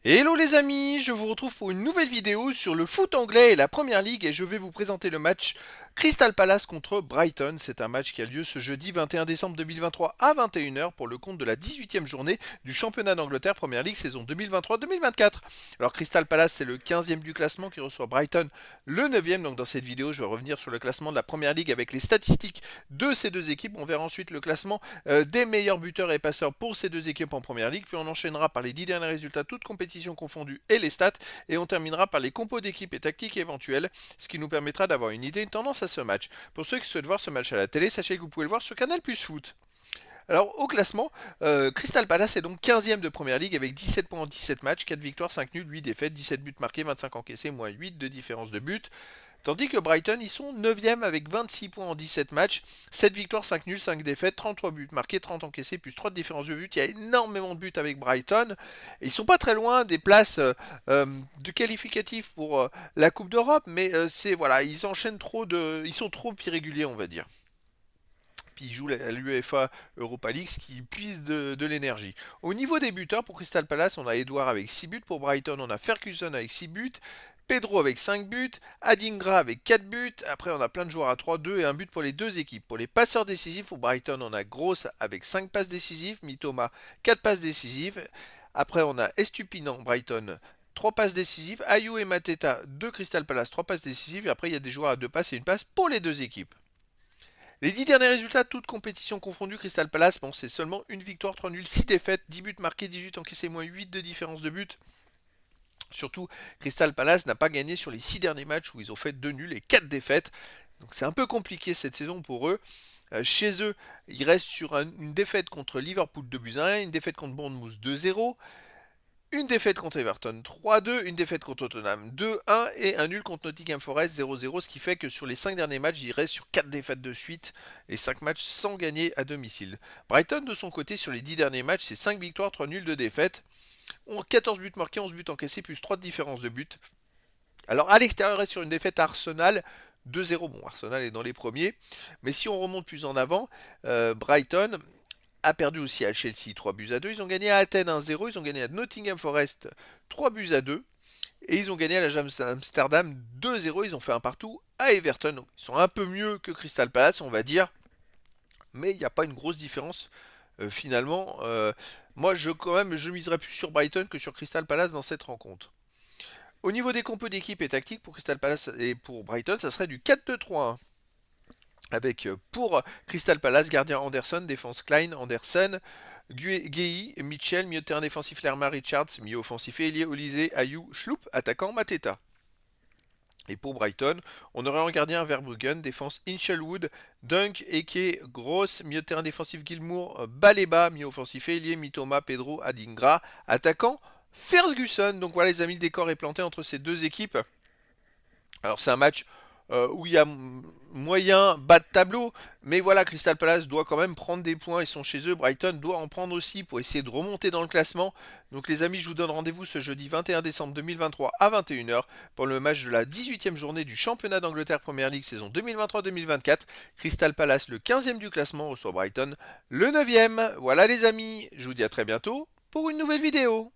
Hello les amis, je vous retrouve pour une nouvelle vidéo sur le foot anglais et la Première Ligue et je vais vous présenter le match Crystal Palace contre Brighton. C'est un match qui a lieu ce jeudi 21 décembre 2023 à 21 h pour le compte de la 18e journée du championnat d'Angleterre Première Ligue saison 2023-2024. Alors Crystal Palace c'est le 15e du classement qui reçoit Brighton le 9e. Donc dans cette vidéo je vais revenir sur le classement de la Première Ligue avec les statistiques de ces deux équipes. On verra ensuite le classement des meilleurs buteurs et passeurs pour ces deux équipes en Première Ligue. Puis on enchaînera par les 10 derniers résultats toutes compétitions confondues et les stats. Et on terminera par les compos d'équipes et tactiques éventuelles, ce qui nous permettra d'avoir une idée, une tendance à ce match. Pour ceux qui souhaitent voir ce match à la télé, sachez que vous pouvez le voir sur Canal Plus Foot. Alors au classement, Crystal Palace est donc 15e de Première Ligue avec 17 points en 17 matchs, 4 victoires, 5 nuls, 8 défaites, 17 buts marqués, 25 encaissés, moins 8 de différence de but. Tandis que Brighton, ils sont 9e avec 26 points en 17 matchs, 7 victoires, 5 nuls, 5 défaites, 33 buts marqués, 30 encaissés, plus 3 de différence de but. Il y a énormément de buts avec Brighton. Et ils sont pas très loin des places de qualificatifs pour la Coupe d'Europe, mais c'est voilà, ils enchaînent ils sont trop irréguliers, on va dire. Puis ils jouent à l'UEFA Europa League, ce qui puise de l'énergie. Au niveau des buteurs, pour Crystal Palace, on a Edouard avec 6 buts. Pour Brighton, on a Ferguson avec 6 buts. Pedro avec 5 buts, Adingra avec 4 buts, après on a plein de joueurs à 3, 2 et un but pour les deux équipes. Pour les passeurs décisifs, pour Brighton on a Gross avec 5 passes décisives, Mitoma 4 passes décisives, après on a Estupinan, Brighton 3 passes décisives, Ayou et Mateta de Crystal Palace 3 passes décisives, et après il y a des joueurs à 2 passes et une passe pour les deux équipes. Les 10 derniers résultats, toutes compétitions confondues, Crystal Palace, bon c'est seulement une victoire, 3 nuls, 6 défaites, 10 buts marqués, 18 encaissés, moins 8 de différence de but. Surtout, Crystal Palace n'a pas gagné sur les 6 derniers matchs où ils ont fait 2 nuls et 4 défaites. Donc c'est un peu compliqué cette saison pour eux. Chez eux, ils restent sur une défaite contre Liverpool 2-1, une défaite contre Bournemouth 2-0, une défaite contre Everton 3-2, une défaite contre Tottenham 2-1 et un nul contre Nottingham Forest 0-0, ce qui fait que sur les 5 derniers matchs, ils restent sur 4 défaites de suite et 5 matchs sans gagner à domicile. Brighton de son côté, sur les 10 derniers matchs, c'est 5 victoires, 3 nuls, 2 défaites. 14 buts marqués, 11 buts encaissés, plus 3 de différence de but. Alors à l'extérieur, reste sur une défaite à Arsenal 2-0. Bon, Arsenal est dans les premiers. Mais si on remonte plus en avant, Brighton a perdu aussi à Chelsea 3 buts à 2. Ils ont gagné à Athènes 1-0. Ils ont gagné à Nottingham Forest 3 buts à 2. Et ils ont gagné à la Jams Amsterdam 2-0. Ils ont fait un partout à Everton. Donc, ils sont un peu mieux que Crystal Palace, on va dire. Mais il n'y a pas une grosse différence finalement. Moi, quand même, je miserais plus sur Brighton que sur Crystal Palace dans cette rencontre. Au niveau des compos d'équipe et tactique pour Crystal Palace et pour Brighton, ça serait du 4-2-3-1. Avec pour Crystal Palace, gardien Anderson, défense Klein, Anderson, Guéhi, Mitchell, milieu de terrain défensif Lerma, Richards, milieu offensif Elie, Olysée, Ayou, Schloup, attaquant Mateta. Et pour Brighton, on aurait en gardien Verbruggen, défense Hinchelwood, Dunk, Eke, Gross, milieu de terrain défensif Gilmour, Baleba, milieu offensif Elie, Mitoma, Pedro, Adingra, attaquant Ferguson. Donc voilà les amis, le décor est planté entre ces deux équipes. Alors c'est un match où il y a moyen bas de tableau, mais voilà, Crystal Palace doit quand même prendre des points, ils sont chez eux, Brighton doit en prendre aussi pour essayer de remonter dans le classement. Donc les amis, je vous donne rendez-vous ce jeudi 21 décembre 2023 à 21 h pour le match de la 18e journée du championnat d'Angleterre Première League saison 2023-2024. Crystal Palace, le 15e du classement, reçoit Brighton, le 9e. Voilà les amis, je vous dis à très bientôt pour une nouvelle vidéo.